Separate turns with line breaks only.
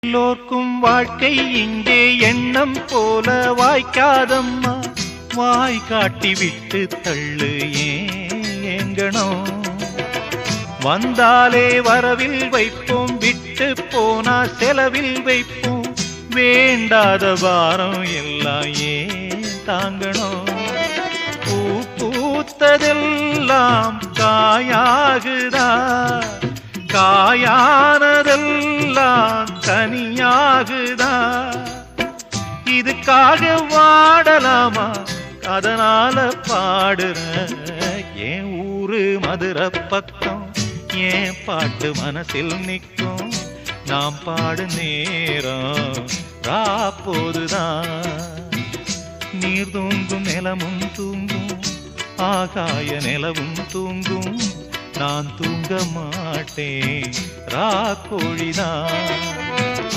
எல்லோர்க்கும் வாழ்க்கை இங்கே எண்ணம் போல வாய்க்காதம்மா. வாய் காட்டி விட்டு தள்ளு ஏங்கணும். வந்தாலே வரவில் வைப்போம், விட்டு போனா செலவில் வைப்போம். வேண்டாத பாரம் எல்லாம் ஏன் தாங்கணும். பூ பூத்ததெல்லாம் காயாகுதா, காயானதெல்லாம் கனியாகுதா. இதுக்காக வாடலாமா, அதனால பாடுற. என் ஊரு மதுரை பக்கம், என் பாட்டு மனசில் நிற்கும். நாம் பாடு நேரம் ராப்போதுதான். நீர் தூங்கும் நிலமும் தூங்கும், ஆகாய நிலவும் தூங்கும். நான் தூங்க மாட்டேன் ராக்கோழிதான்.